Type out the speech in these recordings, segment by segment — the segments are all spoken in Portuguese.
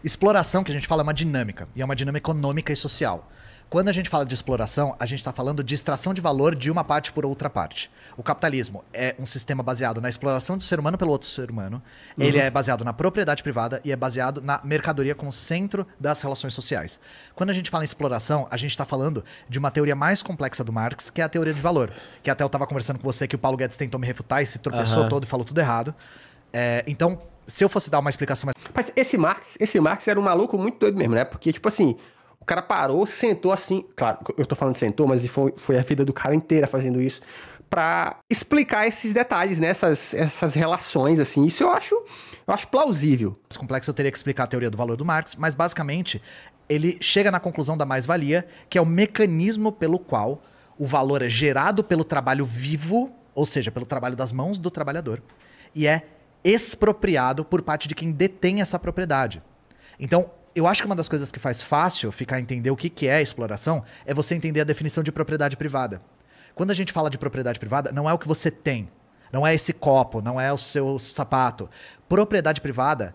Exploração, que a gente fala, é uma dinâmica, e é uma dinâmica econômica e social. Quando a gente fala de exploração, a gente está falando de extração de valor de uma parte por outra parte. O capitalismo é um sistema baseado na exploração do ser humano pelo outro ser humano. Ele é baseado na propriedade privada e é baseado na mercadoria como centro das relações sociais. Quando a gente fala em exploração, a gente está falando de uma teoria mais complexa do Marx, que é a teoria de valor. Que até eu estava conversando com você que o Paulo Guedes tentou me refutar e se tropeçou todo e falou tudo errado. Então, se eu fosse dar uma explicação mais... Mas esse Marx era um maluco muito doido mesmo, né? Porque, tipo assim, o cara parou, sentou assim... Claro, eu tô falando sentou, mas foi a vida do cara inteira fazendo isso pra explicar esses detalhes, né? Essas relações, assim. Isso eu acho plausível. Mais complexo, eu teria que explicar a teoria do valor do Marx, mas basicamente ele chega na conclusão da mais-valia, que é o mecanismo pelo qual o valor é gerado pelo trabalho vivo, ou seja, pelo trabalho das mãos do trabalhador, e é expropriado por parte de quem detém essa propriedade. Então, eu acho que uma das coisas que faz fácil ficar a entender o que é exploração é você entender a definição de propriedade privada. Quando a gente fala de propriedade privada, não é o que você tem, não é esse copo, não é o seu sapato. Propriedade privada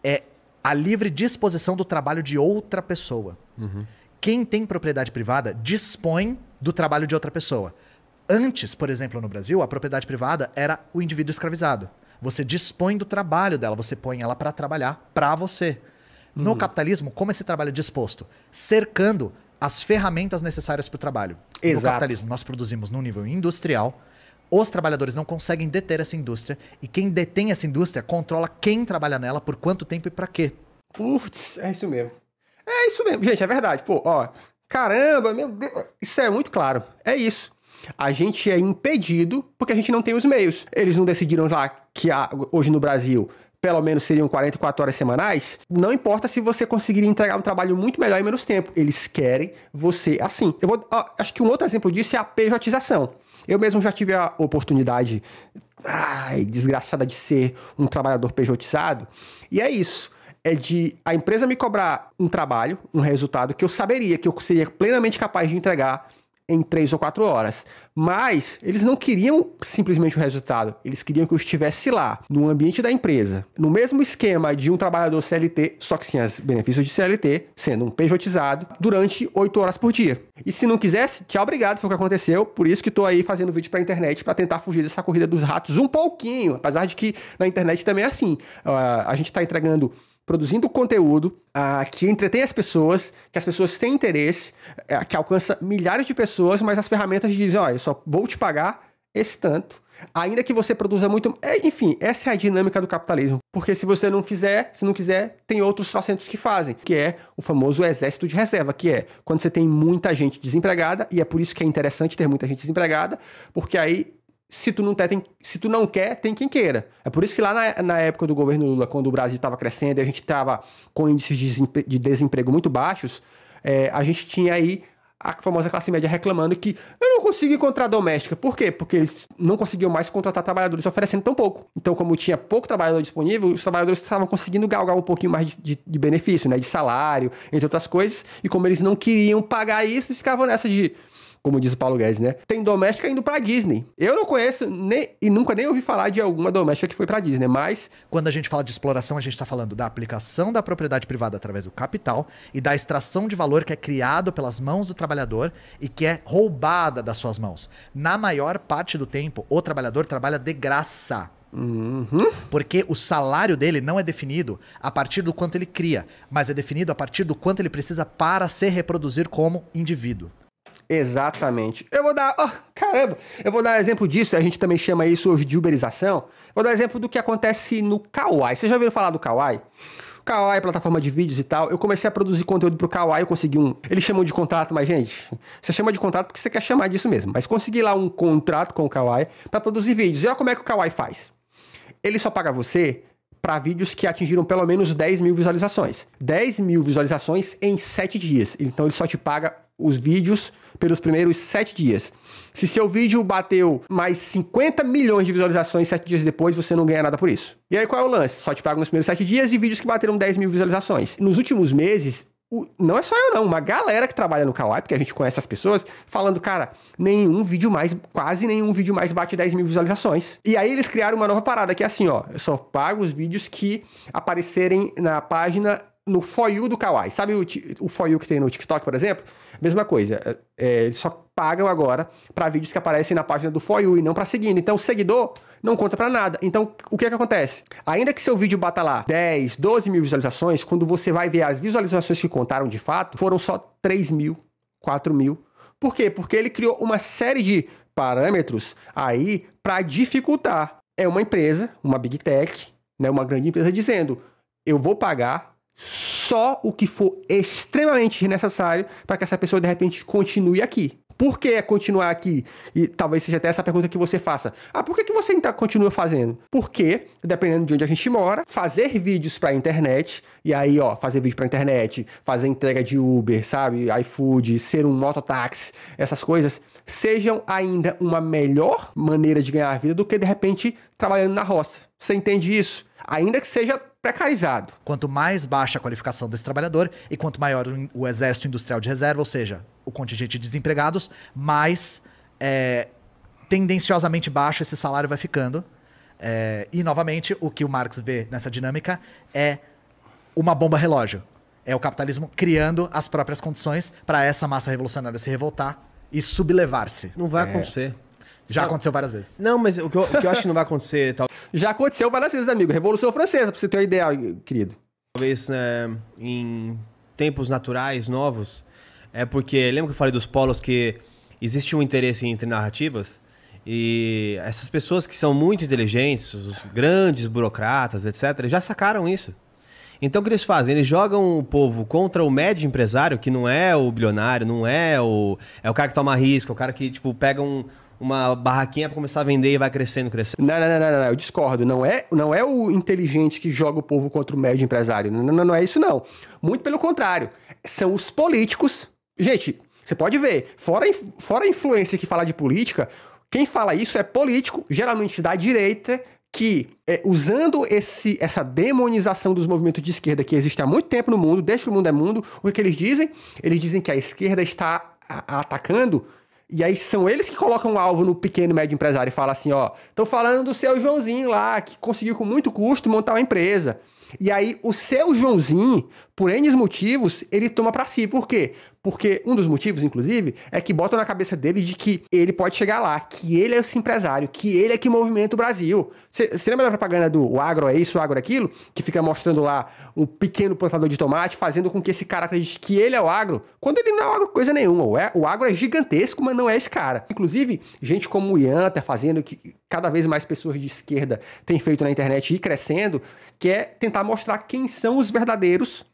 é a livre disposição do trabalho de outra pessoa. Quem tem propriedade privada dispõe do trabalho de outra pessoa. Antes, por exemplo, no Brasil, a propriedade privada era o indivíduo escravizado. Você dispõe do trabalho dela, você põe ela para trabalhar para você. No capitalismo, como esse trabalho é disposto? Cercando as ferramentas necessárias para o trabalho. Exato. No capitalismo, nós produzimos num nível industrial, os trabalhadores não conseguem deter essa indústria, e quem detém essa indústria controla quem trabalha nela, por quanto tempo e para quê. Putz, é isso mesmo. É isso mesmo, gente, é verdade. Pô, ó, caramba, meu Deus, isso é muito claro. É isso. A gente é impedido porque a gente não tem os meios. Eles não decidiram lá que hoje no Brasil pelo menos seriam 44 horas semanais. Não importa se você conseguiria entregar um trabalho muito melhor em menos tempo. Eles querem você assim. Acho que um outro exemplo disso é a pejotização. Eu mesmo já tive a oportunidade desgraçada de ser um trabalhador pejotizado. E é isso. É de a empresa me cobrar um trabalho, um resultado que eu saberia que eu seria plenamente capaz de entregar em 3 ou 4 horas. Mas eles não queriam simplesmente o resultado. Eles queriam que eu estivesse lá, no ambiente da empresa, no mesmo esquema de um trabalhador CLT, só que sem os benefícios de CLT, sendo um pejotizado, durante 8 horas por dia. E se não quisesse, tchau, obrigado, foi o que aconteceu. Por isso que tô aí fazendo vídeo pra internet, pra tentar fugir dessa corrida dos ratos um pouquinho. Apesar de que na internet também é assim. A gente tá produzindo conteúdo que entretém as pessoas, que as pessoas têm interesse, que alcança milhares de pessoas, mas as ferramentas dizem, eu só vou te pagar esse tanto, ainda que você produza muito... Enfim, essa é a dinâmica do capitalismo. Porque se você não quiser, tem outros trocentos que fazem, que é o famoso exército de reserva, que é quando você tem muita gente desempregada, e é por isso que é interessante ter muita gente desempregada, porque aí se tu não quer, tem quem queira. É por isso que lá na época do governo Lula, quando o Brasil estava crescendo e a gente estava com índices de desemprego muito baixos, a gente tinha aí a famosa classe média reclamando que eu não consigo encontrar doméstica. Por quê? Porque eles não conseguiam mais contratar trabalhadores oferecendo tão pouco. Então, como tinha pouco trabalhador disponível, os trabalhadores estavam conseguindo galgar um pouquinho mais de benefício, né? De salário, entre outras coisas. E como eles não queriam pagar isso, eles ficavam nessa de... Como diz o Paulo Guedes, né? Tem doméstica indo pra Disney. Eu não conheço e nunca nem ouvi falar de alguma doméstica que foi pra Disney, mas... Quando a gente fala de exploração, a gente está falando da aplicação da propriedade privada através do capital e da extração de valor que é criado pelas mãos do trabalhador e que é roubada das suas mãos. Na maior parte do tempo, o trabalhador trabalha de graça. Porque o salário dele não é definido a partir do quanto ele cria, mas é definido a partir do quanto ele precisa para se reproduzir como indivíduo. Exatamente. Eu vou dar um exemplo disso, a gente também chama isso hoje de uberização. Vou dar um exemplo do que acontece no Kawaii. Vocês já ouviram falar do Kawaii? O Kawaii é plataforma de vídeos e tal. Eu comecei a produzir conteúdo pro Kawaii, eu consegui eles chamam de contrato, mas gente, você chama de contrato porque você quer chamar disso mesmo. Mas consegui lá um contrato com o Kawaii para produzir vídeos. E olha como é que o Kawaii faz. Ele só paga você para vídeos que atingiram pelo menos 10 mil visualizações. 10 mil visualizações em 7 dias. Então ele só te paga os vídeos pelos primeiros 7 dias. Se seu vídeo bateu mais 50 milhões de visualizações 7 dias depois, você não ganha nada por isso. E aí qual é o lance? Só te pagam nos primeiros 7 dias e vídeos que bateram 10 mil visualizações. Nos últimos meses, não é só eu não, uma galera que trabalha no Kawaii, porque a gente conhece as pessoas, falando, cara, quase nenhum vídeo mais bate 10 mil visualizações. E aí eles criaram uma nova parada, que é assim, ó, eu só pago os vídeos que aparecerem na página no For You do Kawaii. sabe o For You que tem no TikTok, por exemplo? Mesma coisa, eles só pagam agora para vídeos que aparecem na página do For You e não para seguindo. Então o seguidor não conta para nada. Então o que acontece? Ainda que seu vídeo bata lá 10, 12 mil visualizações, quando você vai ver as visualizações que contaram de fato, foram só 3 mil, 4 mil. Por quê? Porque ele criou uma série de parâmetros aí para dificultar. É uma empresa, uma Big Tech, né, uma grande empresa dizendo, eu vou pagar só o que for extremamente necessário para que essa pessoa, de repente, continue aqui. Por que continuar aqui? E talvez seja até essa pergunta que você faça. Por que você ainda continua fazendo? Porque, dependendo de onde a gente mora, fazer vídeos para a internet, e aí, fazer vídeo para a internet, fazer entrega de Uber, sabe? iFood, ser um mototáxi, essas coisas, sejam ainda uma melhor maneira de ganhar vida do que, de repente, trabalhando na roça. Você entende isso? Ainda que seja precarizado. Quanto mais baixa a qualificação desse trabalhador e quanto maior o exército industrial de reserva, ou seja, o contingente de desempregados, mais tendenciosamente baixo esse salário vai ficando. E, novamente, o que o Marx vê nessa dinâmica é uma bomba relógio. É o capitalismo criando as próprias condições para essa massa revolucionária se revoltar e sublevar-se. Não vai acontecer. Já aconteceu várias vezes. Não, mas o que eu acho que não vai acontecer, Já aconteceu várias vezes, amigo. Revolução Francesa, pra você ter uma ideia, querido. talvez em tempos naturais novos, é porque, lembra que eu falei dos polos que existe um interesse entre narrativas? E essas pessoas que são muito inteligentes, os grandes burocratas, etc., já sacaram isso. Então o que eles fazem? Eles jogam o povo contra o médio empresário, que não é o bilionário, não é o cara que toma risco, é o cara que tipo, pega uma barraquinha para começar a vender e vai crescendo. Não, eu discordo. Não é o inteligente que joga o povo contra o médio empresário. Não é isso, não. Muito pelo contrário. São os políticos. Gente, você pode ver, fora a influência que fala de política, quem fala isso é político, geralmente da direita, que usando essa demonização dos movimentos de esquerda que existe há muito tempo no mundo, desde que o mundo é mundo, o que eles dizem? Eles dizem que a esquerda está atacando. E aí são eles que colocam o alvo no pequeno e médio empresário e falam assim, tô falando do seu Joãozinho lá, que conseguiu com muito custo montar uma empresa. E aí o seu Joãozinho, por N motivos, ele toma pra si. Por quê? Porque um dos motivos, inclusive, é que botam na cabeça dele de que ele pode chegar lá, que ele é esse empresário, que ele é que movimenta o Brasil. Você lembra da propaganda do o agro é isso, o agro é aquilo? Que fica mostrando lá um pequeno plantador de tomate, fazendo com que esse cara acredite que ele é o agro, quando ele não é o agro coisa nenhuma. O agro é gigantesco, mas não é esse cara. Inclusive, gente como o Ian tá fazendo, que cada vez mais pessoas de esquerda têm feito na internet e crescendo, que é tentar mostrar quem são os verdadeiros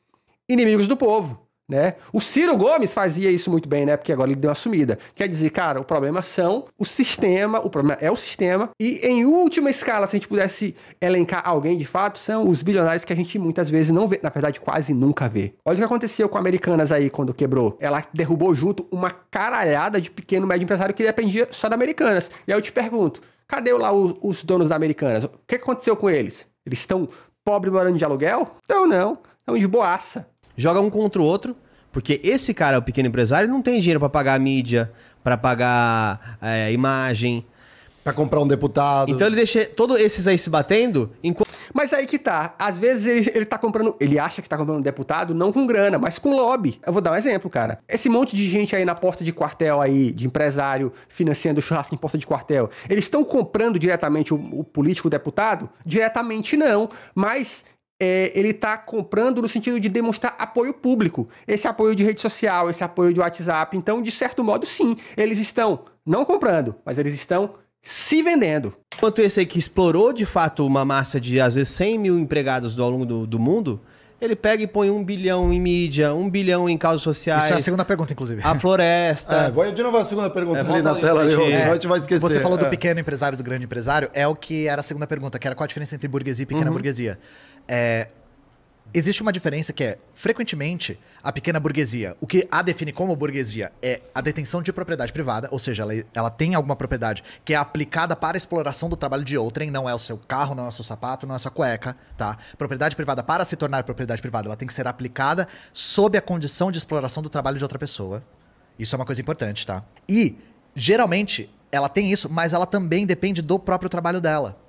inimigos do povo, né? O Ciro Gomes fazia isso muito bem, né? Porque agora ele deu uma sumida. Quer dizer, cara, o problema são o sistema, o problema é o sistema, e em última escala, se a gente pudesse elencar alguém de fato, são os bilionários que a gente muitas vezes não vê, na verdade quase nunca vê. Olha o que aconteceu com a Americanas aí quando quebrou. Ela derrubou junto uma caralhada de pequeno e médio empresário que dependia só da Americanas. E aí eu te pergunto, cadê lá os donos da Americanas? O que aconteceu com eles? Eles estão pobres morando de aluguel? Não. Estão de boaça. Joga um contra o outro, porque esse cara, o pequeno empresário, não tem dinheiro para pagar a mídia, para pagar imagem. Pra comprar um deputado. Então ele deixa todos esses aí se batendo enquanto... Mas aí que tá. Às vezes ele tá comprando... Ele acha que tá comprando um deputado não com grana, mas com lobby. Eu vou dar um exemplo, cara. Esse monte de gente aí na porta de quartel aí, de empresário financiando churrasco em porta de quartel, eles estão comprando diretamente o político, o deputado? Diretamente não. Mas... ele tá comprando no sentido de demonstrar apoio público. Esse apoio de rede social, esse apoio de WhatsApp. Então, de certo modo, sim. Eles estão não comprando, mas eles estão se vendendo. Enquanto esse aí que explorou, de fato, uma massa de, às vezes, 100 mil empregados ao longo do mundo, ele pega e põe 1 bilhão em mídia, 1 bilhão em causas sociais. Isso é a segunda pergunta, inclusive. A floresta. Vai de novo a segunda pergunta ali na tela, senão a gente vai esquecer. Você falou do pequeno empresário e do grande empresário, é o que era a segunda pergunta, que era qual a diferença entre burguesia e pequena burguesia. Existe uma diferença que é, frequentemente, a pequena burguesia, o que a define como burguesia é a detenção de propriedade privada, ou seja, ela tem alguma propriedade que é aplicada para a exploração do trabalho de outrem, não é o seu carro, não é o seu sapato, não é a sua cueca, tá? Propriedade privada, para se tornar propriedade privada, ela tem que ser aplicada sob a condição de exploração do trabalho de outra pessoa. Isso é uma coisa importante, tá? E, geralmente, ela tem isso, mas ela também depende do próprio trabalho dela.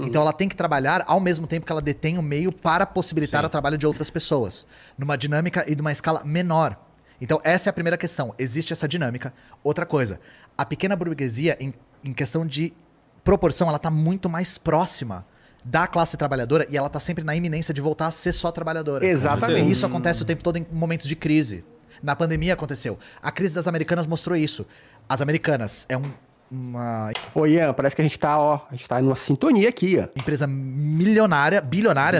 Então ela tem que trabalhar ao mesmo tempo que ela detém o meio para possibilitar o trabalho de outras pessoas, numa dinâmica e numa escala menor. Então essa é a primeira questão. Existe essa dinâmica. Outra coisa, a pequena burguesia, em questão de proporção, ela está muito mais próxima da classe trabalhadora e ela está sempre na iminência de voltar a ser só trabalhadora. Exatamente. E isso acontece o tempo todo em momentos de crise. Na pandemia aconteceu. A crise das americanas mostrou isso. As americanas é uma Ô, Ian, parece que a gente tá numa sintonia aqui, ó. empresa bilionária,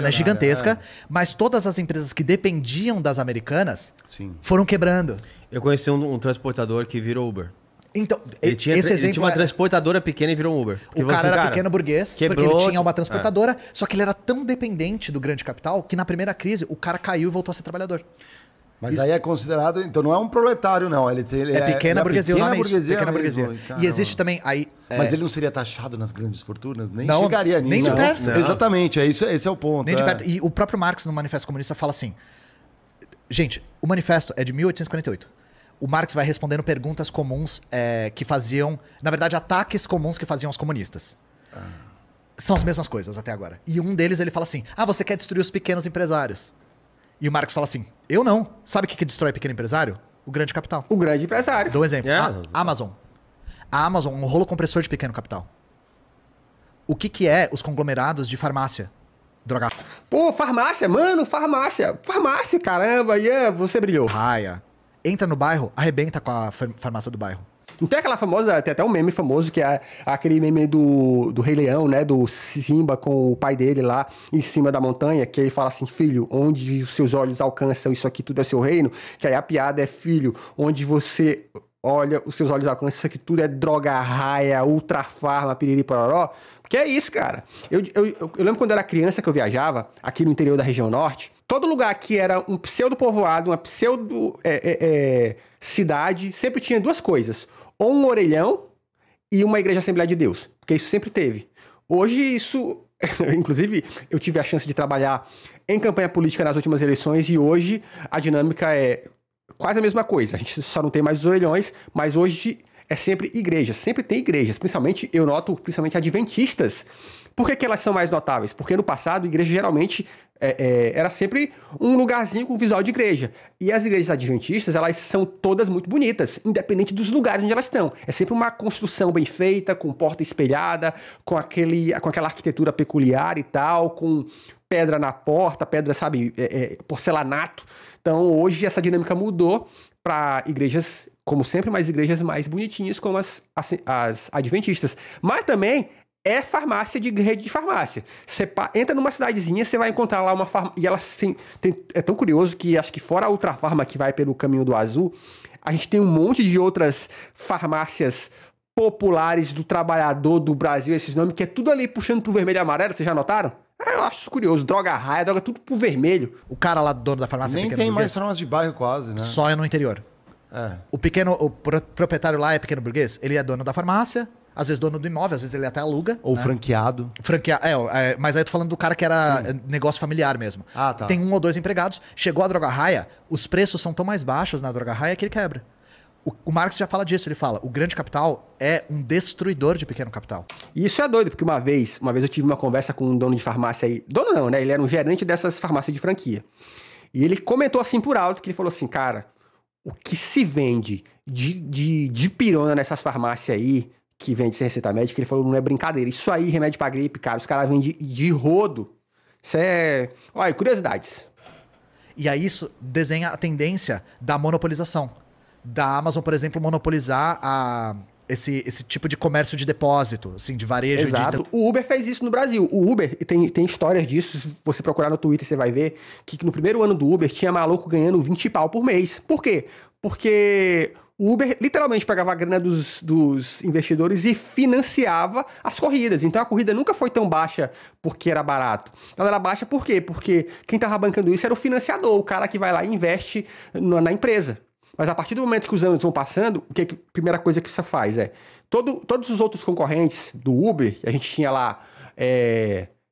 né, gigantesca, mas todas as empresas que dependiam das americanas Sim. foram quebrando. Eu conheci um transportador que virou Uber. Então, Ele tinha uma transportadora pequena e virou um Uber. Porque o cara você, era pequeno burguês, porque quebrou, ele tinha uma transportadora, só que ele era tão dependente do grande capital que na primeira crise o cara caiu e voltou a ser trabalhador. Mas aí é considerado... Então não é um proletário, não. Ele É pequena burguesia, o nome é isso, burguesia pequena mesmo. burguesia. Caramba. E existe também aí... Mas ele não seria taxado nas grandes fortunas? Nem Não, chegaria nisso. nem de não. perto. Não. Exatamente, esse é o ponto. Nem de perto. E o próprio Marx, no Manifesto Comunista, fala assim... Gente, o manifesto é de 1848. O Marx vai respondendo perguntas comuns que faziam... Na verdade, ataques comuns que faziam os comunistas. São as mesmas coisas até agora. E um deles, ele fala assim... você quer destruir os pequenos empresários. E o Marx fala assim... Eu não. Sabe o que destrói pequeno empresário? O grande capital. O grande empresário. Dou um exemplo. É. A Amazon. A Amazon é um rolo compressor de pequeno capital. O que é os conglomerados de farmácia? Droga. Pô, farmácia, mano, farmácia. Farmácia, caramba, Ian, você brilhou. Raia. Entra no bairro, arrebenta com a farmácia do bairro. Não tem aquela famosa, tem até um meme famoso que é aquele meme do Rei Leão, né? Do Simba com o pai dele lá em cima da montanha, que ele fala assim, filho, onde os seus olhos alcançam, isso aqui tudo é seu reino. Que aí a piada é, filho, onde você olha, os seus olhos alcançam, isso aqui tudo é droga raia, ultra farma, piriri pororó. Que é isso, cara. Eu lembro quando eu era criança que eu viajava aqui no interior da região norte, todo lugar que era um pseudo-povoado, uma pseudo-cidade, sempre tinha duas coisas. Ou um orelhão e uma igreja Assembleia de Deus. Porque isso sempre teve. Hoje isso... Inclusive, eu tive a chance de trabalhar em campanha política nas últimas eleições e hoje a dinâmica é quase a mesma coisa. A gente só não tem mais os orelhões, mas hoje é sempre igrejas. Sempre tem igrejas. Principalmente, eu noto, principalmente adventistas. Por que elas são mais notáveis? Porque no passado, a igreja geralmente era sempre um lugarzinho com visual de igreja. E as igrejas adventistas, elas são todas muito bonitas, independente dos lugares onde elas estão. É sempre uma construção bem feita, com porta espelhada, com aquela arquitetura peculiar e tal, com pedra na porta, pedra, sabe, porcelanato. Então, hoje, essa dinâmica mudou para igrejas, como sempre, mais igrejas mais bonitinhas, como as adventistas. Mas também... é farmácia de rede de farmácia. Você entra numa cidadezinha, você vai encontrar lá uma farmácia. E ela é tão curioso que acho que fora a Ultra Farma que vai pelo caminho do azul, a gente tem um monte de outras farmácias populares do trabalhador do Brasil, esses nomes, que é tudo ali puxando pro vermelho e amarelo. Vocês já notaram? Eu acho isso curioso. Droga raia, droga tudo pro vermelho. O cara lá, dono da farmácia... Nem tem mais farmácia de bairro quase, né? Só é no interior. O proprietário lá é pequeno burguês, ele é dono da farmácia... Às vezes dono do imóvel, às vezes ele até aluga. Ou né? franqueado. Mas aí eu tô falando do cara que era negócio familiar mesmo. Ah, tá. Tem 1 ou 2 empregados. Chegou a droga raia, os preços são tão mais baixos na droga raia que ele quebra. O Marx já fala disso, ele fala, o grande capital é um destruidor de pequeno capital. E isso é doido, porque uma vez eu tive uma conversa com um dono de farmácia aí. Dono não, né? Ele era um gerente dessas farmácias de franquia. E ele comentou assim por alto, que ele falou assim, cara, o que se vende de pirona nessas farmácias aí, que vende sem receita médica, ele falou, não é brincadeira. Isso aí, remédio pra gripe, cara, os caras vendem de rodo. Isso é... Olha, curiosidades. E aí isso desenha a tendência da monopolização. Da Amazon, por exemplo, monopolizar esse tipo de comércio de depósito, assim, de varejo. Exato. O Uber fez isso no Brasil. O Uber, tem histórias disso, se você procurar no Twitter, você vai ver que no primeiro ano do Uber tinha maluco ganhando 20 pau por mês. Por quê? Porque... o Uber literalmente pegava a grana dos investidores e financiava as corridas. Então a corrida nunca foi tão baixa porque era barato. Ela era baixa por quê? Porque quem estava bancando isso era o financiador, o cara que vai lá e investe na empresa. Mas a partir do momento que os anos vão passando, a primeira coisa que isso faz é... Todos os outros concorrentes do Uber, a gente tinha lá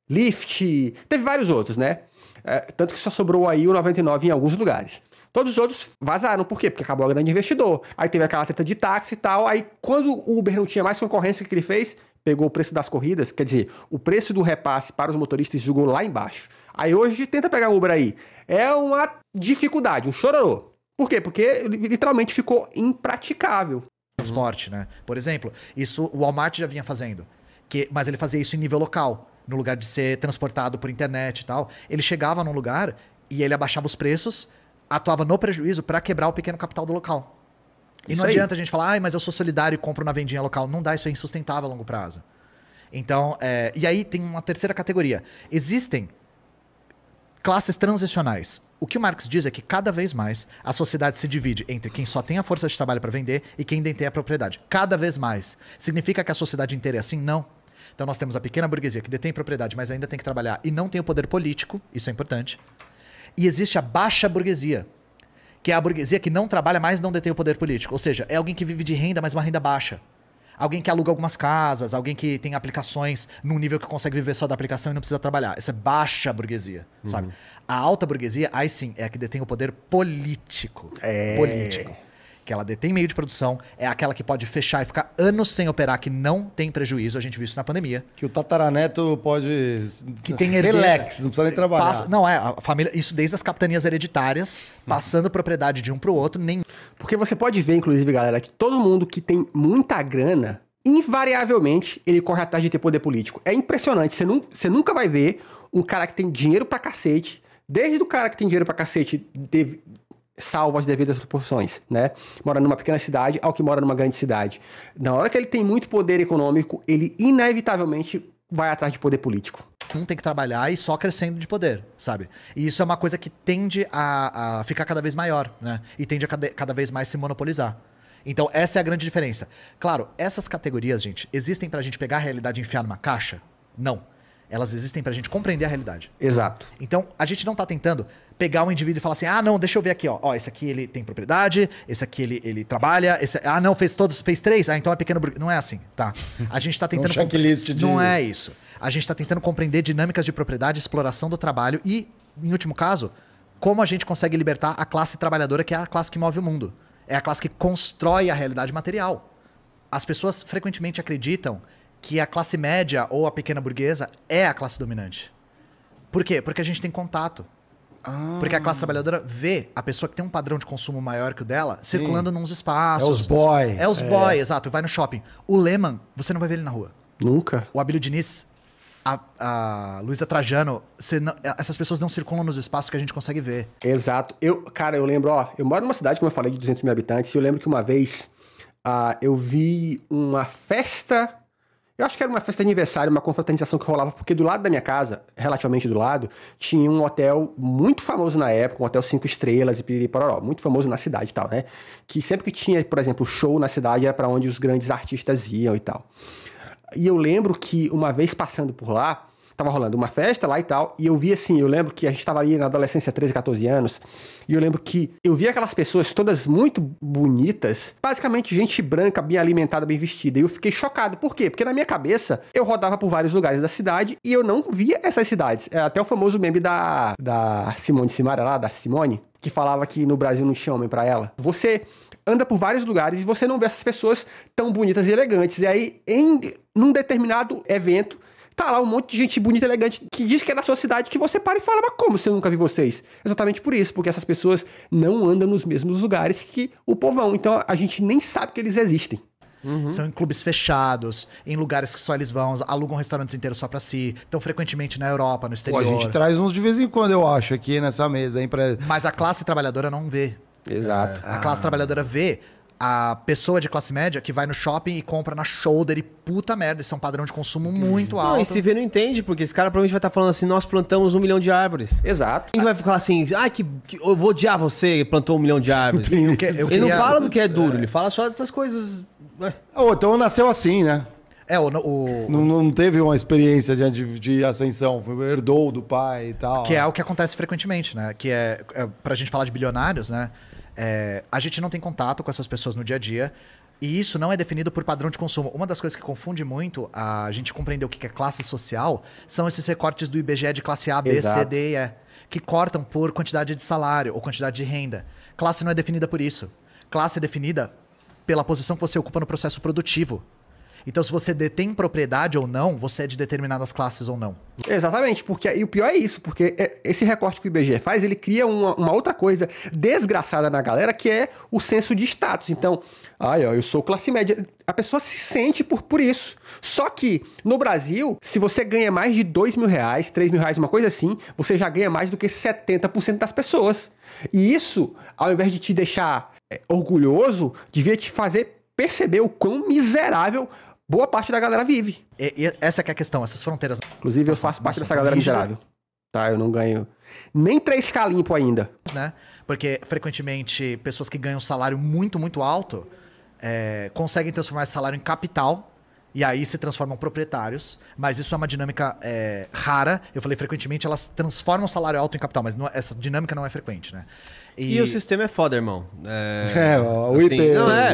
Lyft, teve vários outros, né? Tanto que só sobrou aí o 99 em alguns lugares. Todos os outros vazaram. Por quê? Porque acabou a grande investidor. Aí teve aquela treta de táxi e tal. Aí, quando o Uber não tinha mais concorrência, o que ele fez? pegou o preço das corridas, quer dizer, o preço do repasse para os motoristas jogou lá embaixo. Aí hoje tenta pegar um Uber aí. É uma dificuldade, um chororô. Por quê? Porque literalmente ficou impraticável. Transporte, né? Por exemplo, isso o Walmart já vinha fazendo. Mas ele fazia isso em nível local, no lugar de ser transportado por internet e tal. Ele chegava num lugar e ele abaixava os preços, atuava no prejuízo para quebrar o pequeno capital do local. E Isso não aí. adianta a gente falar, mas eu sou solidário e compro na vendinha local. Não dá, isso é insustentável a longo prazo. Então, e aí tem uma terceira categoria. Existem classes transicionais. O que o Marx diz é que cada vez mais a sociedade se divide entre quem só tem a força de trabalho para vender e quem detém a propriedade. Cada vez mais. Significa que a sociedade inteira é assim? Não. Então nós temos a pequena burguesia que detém propriedade, mas ainda tem que trabalhar e não tem o poder político. Isso é importante. E existe a baixa burguesia, que é a burguesia que não trabalha, mas não detém o poder político. Ou seja, é alguém que vive de renda, mas uma renda baixa. Alguém que aluga algumas casas, alguém que tem aplicações num nível que consegue viver só da aplicação e não precisa trabalhar. Essa é baixa burguesia, sabe? A alta burguesia, aí sim, é a que detém o poder político. Político. Que ela detém meio de produção, é aquela que pode fechar e ficar anos sem operar, que não tem prejuízo. A gente viu isso na pandemia. Que o tataraneto pode... Que tem herdeiro. Relax, não precisa nem trabalhar. Não, a família... Isso desde as capitanias hereditárias, passando propriedade de um pro outro, nem... Porque você pode ver, inclusive, galera, que todo mundo que tem muita grana, invariavelmente, ele corre atrás de ter poder político. É impressionante. Você nunca vai ver um cara que tem dinheiro pra cacete, desde o cara que tem dinheiro pra cacete, salvo as devidas proporções, né? Mora numa pequena cidade ao que mora numa grande cidade. Na hora que ele tem muito poder econômico, ele inevitavelmente vai atrás de poder político. Um tem que trabalhar e só crescendo de poder, sabe? E isso é uma coisa que tende a ficar cada vez maior, né? E tende a cada vez mais se monopolizar. Então, essa é a grande diferença. Claro, essas categorias, gente, existem pra gente pegar a realidade e enfiar numa caixa? Não. Elas existem pra gente compreender a realidade. Exato. Então, a gente não tá tentando pegar um indivíduo e falar assim, ah, não, deixa eu ver aqui, ó. Ó, esse aqui ele tem propriedade, esse aqui ele trabalha, não, fez 3? Ah, então é pequeno burguês. Não é assim, tá? A gente tá tentando... checklist de... Não é isso. A gente tá tentando compreender dinâmicas de propriedade, exploração do trabalho e, em último caso, como a gente consegue libertar a classe trabalhadora, que é a classe que move o mundo. É a classe que constrói a realidade material. As pessoas frequentemente acreditam que a classe média ou a pequena burguesa é a classe dominante. Por quê? Porque a gente tem contato. Porque a classe trabalhadora vê a pessoa que tem um padrão de consumo maior que o dela circulando nos espaços. É os boy. É os boy, exato. Vai no shopping. O Lehman, você não vai ver ele na rua. Nunca. O Abílio Diniz, a Luísa Trajano, essas pessoas não circulam nos espaços que a gente consegue ver. Exato. Cara, eu lembro, eu moro numa cidade, como eu falei, de 200 mil habitantes, e eu lembro que uma vez eu vi uma festa... Eu acho que era uma festa de aniversário, uma confraternização que rolava, porque do lado da minha casa, relativamente do lado, tinha um hotel muito famoso na época, um hotel 5 estrelas e piriri pororó, muito famoso na cidade e tal, né? Que sempre que tinha, por exemplo, show na cidade era pra onde os grandes artistas iam e tal. E eu lembro que uma vez passando por lá, tava rolando uma festa lá e tal, e eu vi assim, eu lembro que a gente tava ali na adolescência, 13, 14 anos, e eu lembro que eu vi aquelas pessoas todas muito bonitas, basicamente gente branca, bem alimentada, bem vestida, e eu fiquei chocado. Por quê? Porque na minha cabeça, eu rodava por vários lugares da cidade e eu não via essas cidades. É até o famoso meme da Simone Simaria lá, da Simone, que falava que no Brasil não tinha homem pra ela. Você anda por vários lugares e você não vê essas pessoas tão bonitas e elegantes. E aí, num determinado evento, tá lá um monte de gente bonita e elegante que diz que é da sua cidade, que você para e fala, mas como se eu nunca vi vocês? Exatamente por isso, porque essas pessoas não andam nos mesmos lugares que o povão. Então a gente nem sabe que eles existem. São em clubes fechados, em lugares que só eles vão, alugam restaurantes inteiros só pra si, estão frequentemente na Europa, no Pô, exterior. a gente traz uns de vez em quando, eu acho, aqui nessa mesa, hein? Mas a classe trabalhadora não vê. Exato. A classe trabalhadora vê a pessoa de classe média que vai no shopping e compra na shoulder e puta merda, isso é um padrão de consumo muito alto. Não, e se vê, não entende, porque esse cara provavelmente vai estar falando assim, nós plantamos 1 milhão de árvores. Exato. Quem vai falar assim, eu vou odiar você, plantou 1 milhão de árvores. Ele não fala do que é duro, ele fala só dessas coisas. Ou então nasceu assim, né? Não teve uma experiência de ascensão, herdou do pai e tal. Que é o que acontece frequentemente, né? Que pra gente falar de bilionários, né? A gente não tem contato com essas pessoas no dia a dia e isso não é definido por padrão de consumo. Uma das coisas que confunde muito a gente compreender o que é classe social são esses recortes do IBGE de classe A, B, Exato. C, D e E, que cortam por quantidade de salário ou quantidade de renda. Classe não é definida por isso. Classe é definida pela posição que você ocupa no processo produtivo. Então, se você detém propriedade ou não, você é de determinadas classes ou não. Exatamente, porque e o pior é isso, porque esse recorte que o IBGE faz, ele cria uma outra coisa desgraçada na galera, que é o senso de status. Então, eu sou classe média. A pessoa se sente por isso. Só que, no Brasil, se você ganha mais de R$2.000, R$3.000, uma coisa assim, você já ganha mais do que 70% das pessoas. E isso, ao invés de te deixar orgulhoso, devia te fazer perceber o quão miserável boa parte da galera vive. E essa que é a questão, essas fronteiras... Inclusive, eu faço parte dessa galera miserável. Tá, eu não ganho nem 3K limpo ainda. Né? Porque, frequentemente, pessoas que ganham um salário muito, muito alto conseguem transformar esse salário em capital e aí se transformam proprietários. Mas isso é uma dinâmica rara. Eu falei frequentemente, elas transformam o salário alto em capital, mas essa dinâmica não é frequente, né? E o sistema é foda, irmão. O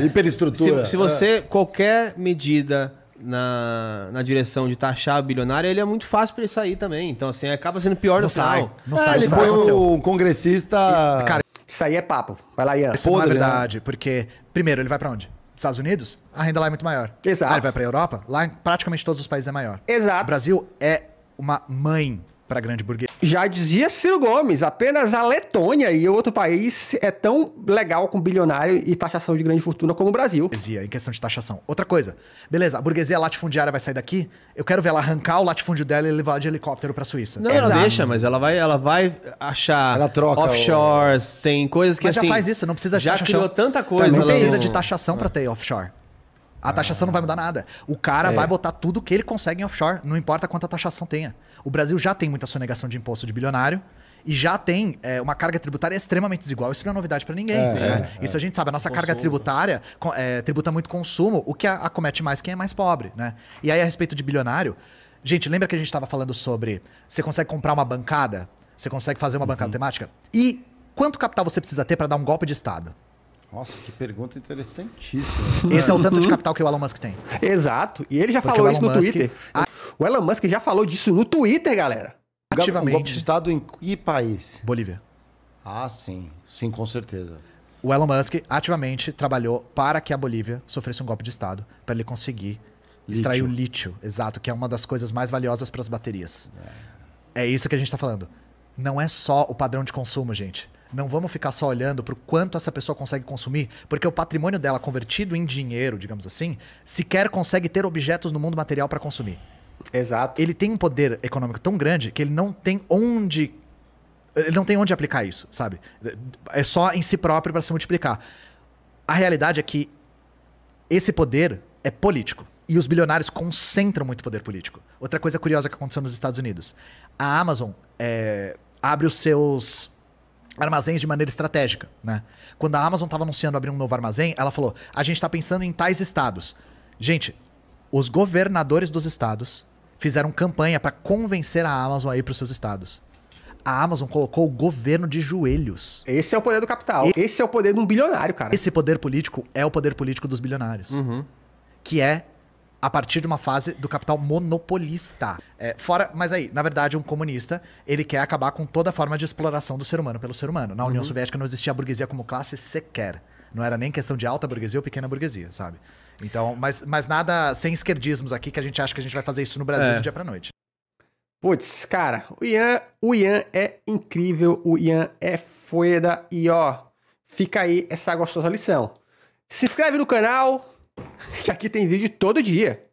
hiperestrutura. Se você, qualquer medida na direção de taxar o bilionário, ele é muito fácil pra ele sair também. Então, assim, acaba sendo pior no final. Não sai. Ele foi um congressista... Cara, isso aí é papo. Vai lá, Ian. isso não é verdade, porque, primeiro, ele vai pra onde? Estados Unidos? A renda lá é muito maior. Exato. Ele vai pra Europa? Lá, em praticamente todos os países é maior. Exato. O Brasil é uma mãe pra grande burguesia. Já dizia Ciro Gomes, apenas a Letônia e outro país é tão legal com bilionário e taxação de grande fortuna como o Brasil. Em questão de taxação. Outra coisa, beleza, a burguesia latifundiária vai sair daqui, eu quero ver ela arrancar o latifúndio dela e levar de helicóptero pra Suíça. Não, ela deixa, mas ela vai achar Ela troca offshores, tem coisas que Mas assim... já faz isso, não precisa de já taxação. criou tanta coisa. Não Também tem precisa isso. de taxação pra ter offshore. A taxação não vai mudar nada. O cara vai botar tudo que ele consegue em offshore, não importa quanta taxação tenha. O Brasil já tem muita sonegação de imposto de bilionário e já tem uma carga tributária extremamente desigual. Isso não é novidade pra ninguém. Né? Isso a gente sabe. A nossa carga tributária tributa muito consumo, o que acomete mais quem é mais pobre. Né? E aí, a respeito de bilionário, gente, lembra que a gente estava falando sobre você consegue comprar uma bancada, você consegue fazer uma bancada temática? E quanto capital você precisa ter para dar um golpe de Estado? Nossa, que pergunta interessantíssima. Esse é o tanto de capital que o Elon Musk tem. Exato. E ele já Porque falou o isso no Elon Musk- Twitter. O Elon Musk já falou disso no Twitter, galera. Um golpe de Ativamente, Estado em que país? Bolívia. Ah, sim. Sim, com certeza. O Elon Musk ativamente trabalhou para que a Bolívia sofresse um golpe de Estado, para ele conseguir extrair o lítio, exato, que é uma das coisas mais valiosas para as baterias. É isso que a gente está falando. Não é só o padrão de consumo, gente. Não vamos ficar só olhando para o quanto essa pessoa consegue consumir, porque o patrimônio dela convertido em dinheiro, digamos assim, sequer consegue ter objetos no mundo material para consumir. Exato. Ele tem um poder econômico tão grande que ele não tem onde aplicar isso, sabe? É só em si próprio para se multiplicar. A realidade é que esse poder é político. E os bilionários concentram muito poder político. Outra coisa curiosa que aconteceu nos Estados Unidos. A Amazon abre os seus armazéns de maneira estratégica, né? Quando a Amazon estava anunciando abrir um novo armazém, ela falou, a gente está pensando em tais estados. Gente, os governadores dos estados fizeram campanha para convencer a Amazon a ir para os seus estados. A Amazon colocou o governo de joelhos. Esse é o poder do capital. Esse é o poder de um bilionário, cara. Esse poder político é o poder político dos bilionários. Que é a partir de uma fase do capital monopolista. Mas aí, na verdade, um comunista, ele quer acabar com toda forma de exploração do ser humano pelo ser humano. Na União Soviética não existia a burguesia como classe sequer. Não era nem questão de alta burguesia ou pequena burguesia, sabe? Então, mas nada sem esquerdismos aqui, que a gente acha que a gente vai fazer isso no Brasil do dia pra noite. Putz, cara, o Ian é incrível, o Ian é foda e ó, fica aí essa gostosa lição. Se inscreve no canal, que aqui tem vídeo todo dia.